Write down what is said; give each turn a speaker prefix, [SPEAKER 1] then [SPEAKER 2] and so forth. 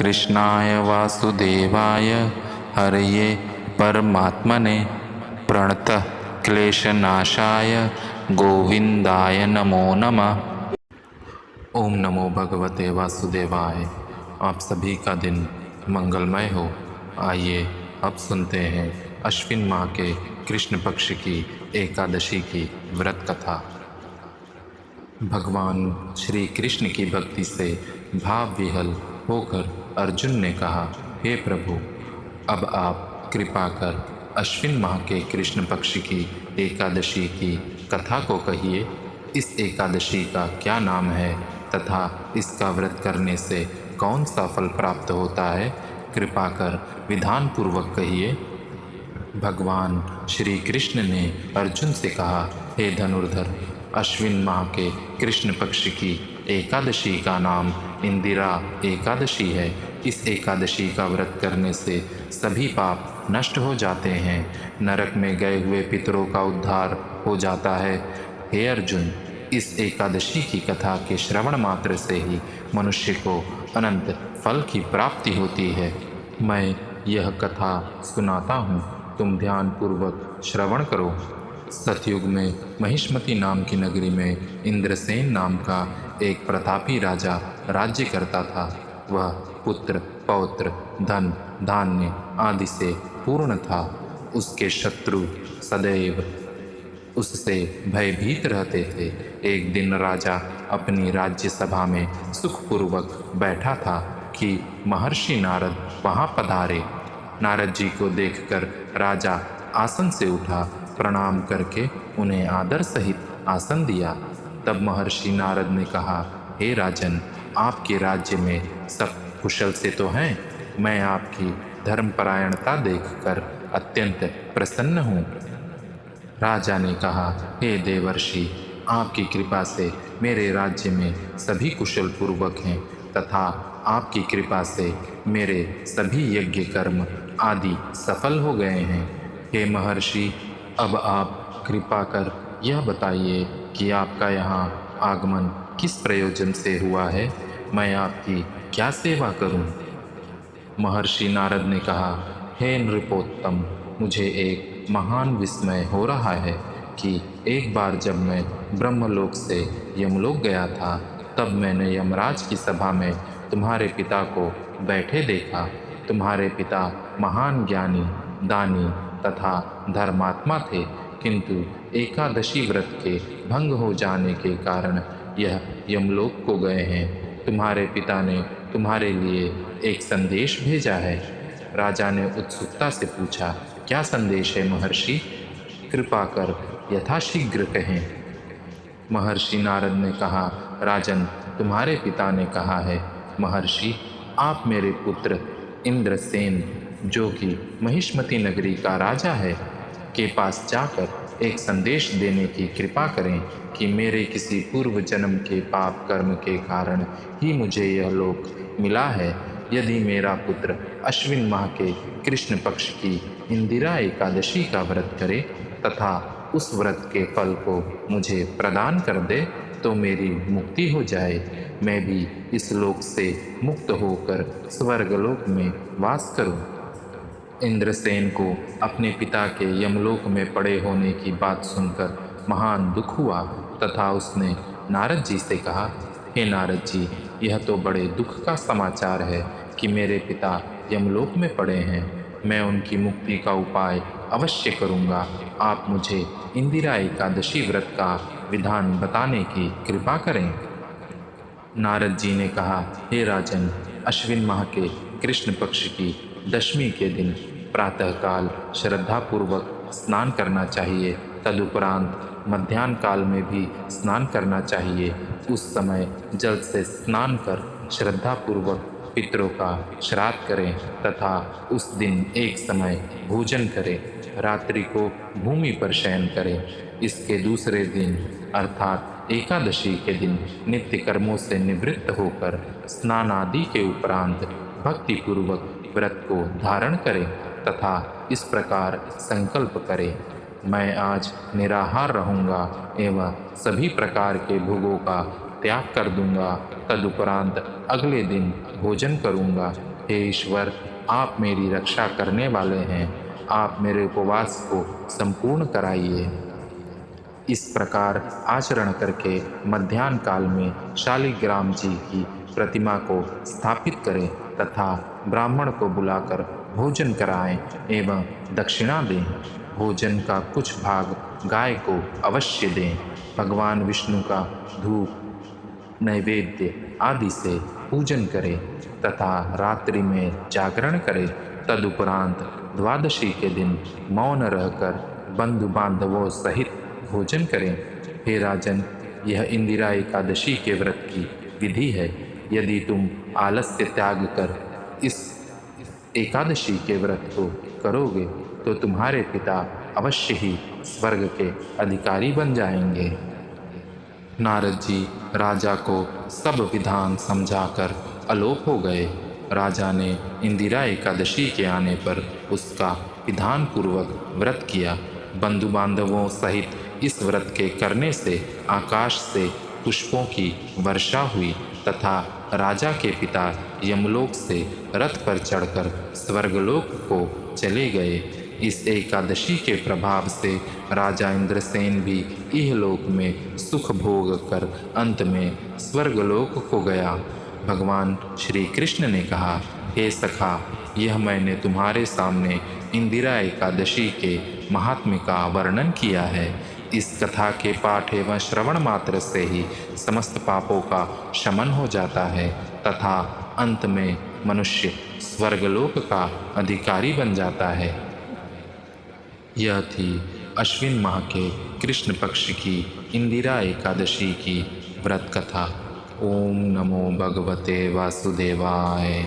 [SPEAKER 1] कृष्णाय वासुदेवाय हरये परमात्मने प्रणतः क्लेशनाशाय गोविंदाय नमो नमः। ओम नमो भगवते वासुदेवाय। आप सभी का दिन मंगलमय हो। आइए अब सुनते हैं अश्विन माह के कृष्ण पक्ष की एकादशी की व्रत कथा। भगवान श्री कृष्ण की भक्ति से भाव विहल होकर अर्जुन ने कहा, हे प्रभु, अब आप कृपा कर अश्विन माह के कृष्ण पक्ष की एकादशी की कथा को कहिए। इस एकादशी का क्या नाम है तथा इसका व्रत करने से कौन सा फल प्राप्त होता है, कृपा कर विधान पूर्वक कहिए। भगवान श्री कृष्ण ने अर्जुन से कहा, हे धनुर्धर, अश्विन माह के कृष्ण पक्ष की एकादशी का नाम इंदिरा एकादशी है। इस एकादशी का व्रत करने से सभी पाप नष्ट हो जाते हैं, नरक में गए हुए पितरों का उद्धार हो जाता है। हे अर्जुन, इस एकादशी की कथा के श्रवण मात्र से ही मनुष्य को अनंत फल की प्राप्ति होती है। मैं यह कथा सुनाता हूँ, तुम ध्यानपूर्वक श्रवण करो। सतयुग में महिष्मती नाम की नगरी में इंद्रसेन नाम का एक प्रतापी राजा राज्य करता था। वह पुत्र, पौत्र, धन, धान्य आदि से पूर्ण था। उसके शत्रु सदैव उससे भयभीत रहते थे। एक दिन राजा अपनी राज्य सभा में सुखपूर्वक बैठा था कि महर्षि नारद वहाँ पधारे। नारद जी को देखकर राजा आसन से उठा, प्रणाम करके उन्हें आदर सहित आसन दिया। तब महर्षि नारद ने कहा, हे राजन, आपके राज्य में सब कुशल से तो हैं। मैं आपकी धर्मपरायणता देखकर अत्यंत प्रसन्न हूँ। राजा ने कहा, हे देवर्षि, आपकी कृपा से मेरे राज्य में सभी कुशल पूर्वक हैं तथा आपकी कृपा से मेरे सभी यज्ञ कर्म आदि सफल हो गए हैं। हे महर्षि, अब आप कृपा कर यह बताइए कि आपका यहाँ आगमन किस प्रयोजन से हुआ है। मैं आपकी क्या सेवा करूं? महर्षि नारद ने कहा, हे नृपोत्तम, मुझे एक महान विस्मय हो रहा है कि एक बार जब मैं ब्रह्मलोक से यमलोक गया था, तब मैंने यमराज की सभा में तुम्हारे पिता को बैठे देखा। तुम्हारे पिता महान ज्ञानी, दानी तथा धर्मात्मा थे, किंतु एकादशी व्रत के भंग हो जाने के कारण यह यमलोक को गए हैं। तुम्हारे पिता ने तुम्हारे लिए एक संदेश भेजा है। राजा ने उत्सुकता से पूछा, क्या संदेश है महर्षि? कृपा कर यथाशीघ्र कहें। महर्षि नारद ने कहा, राजन, तुम्हारे पिता ने कहा है, महर्षि, आप मेरे पुत्र इंद्रसेन, जो कि महिष्मती नगरी का राजा है, के पास जाकर एक संदेश देने की कृपा करें कि मेरे किसी पूर्व जन्म के पाप कर्म के कारण ही मुझे यह लोक मिला है। यदि मेरा पुत्र अश्विन माह के कृष्ण पक्ष की इंदिरा एकादशी का व्रत करे तथा उस व्रत के फल को मुझे प्रदान कर दे तो मेरी मुक्ति हो जाए, मैं भी इस लोक से मुक्त होकर स्वर्गलोक में वास करूं। इंद्रसेन को अपने पिता के यमलोक में पड़े होने की बात सुनकर महान दुख हुआ तथा उसने नारद जी से कहा, हे नारद जी, यह तो बड़े दुख का समाचार है कि मेरे पिता यमलोक में पड़े हैं। मैं उनकी मुक्ति का उपाय अवश्य करूँगा। आप मुझे इंदिरा एकादशी व्रत का विधान बताने की कृपा करें। नारद जी ने कहा, हे राजन, अश्विन माह के कृष्ण पक्ष की दशमी के दिन प्रातःकाल श्रद्धापूर्वक स्नान करना चाहिए। तदुपरांत मध्याह्न काल में भी स्नान करना चाहिए। उस समय जल से स्नान कर श्रद्धापूर्वक पितरों का श्राद्ध करें तथा उस दिन एक समय भोजन करें। रात्रि को भूमि पर शयन करें। इसके दूसरे दिन अर्थात एकादशी के दिन नित्य कर्मों से निवृत्त होकर स्नान आदि के उपरांत भक्तिपूर्वक व्रत को धारण करें तथा इस प्रकार संकल्प करें, मैं आज निराहार रहूँगा एवं सभी प्रकार के भोगों का त्याग कर दूंगा। तदुपरांत अगले दिन भोजन करूंगा। हे ईश्वर, आप मेरी रक्षा करने वाले हैं, आप मेरे उपवास को संपूर्ण कराइए। इस प्रकार आचरण करके मध्याह्न काल में शालिग्राम जी की प्रतिमा को स्थापित करें तथा ब्राह्मण को बुलाकर भोजन कराएं एवं दक्षिणा दें। भोजन का कुछ भाग गाय को अवश्य दें। भगवान विष्णु का धूप, नैवेद्य आदि से पूजन करें तथा रात्रि में जागरण करें। तदुपरांत द्वादशी के दिन मौन रहकर बंधु बांधवों सहित भोजन करें। हे राजन, यह इंदिरा एकादशी के व्रत की विधि है। यदि तुम आलस्य त्याग कर इस एकादशी के व्रत को करोगे तो तुम्हारे पिता अवश्य ही स्वर्ग के अधिकारी बन जाएंगे। नारद जी राजा को सब विधान समझाकर अलोप हो गए। राजा ने इंदिरा एकादशी के आने पर उसका विधान पूर्वक व्रत किया। बंधु बांधवों सहित इस व्रत के करने से आकाश से पुष्पों की वर्षा हुई तथा राजा के पिता यमलोक से रथ पर चढ़कर स्वर्गलोक को चले गए। इस एकादशी के प्रभाव से राजा इंद्रसेन भी इहलोक में सुख भोग कर अंत में स्वर्गलोक को गया। भगवान श्री कृष्ण ने कहा, हे सखा, यह मैंने तुम्हारे सामने इंदिरा एकादशी के महात्म्य का वर्णन किया है। इस कथा के पाठ एवं श्रवण मात्र से ही समस्त पापों का शमन हो जाता है तथा अंत में मनुष्य स्वर्गलोक का अधिकारी बन जाता है। यह थी अश्विन माह के कृष्ण पक्ष की इंदिरा एकादशी की व्रत कथा। ओम नमो भगवते वासुदेवाय।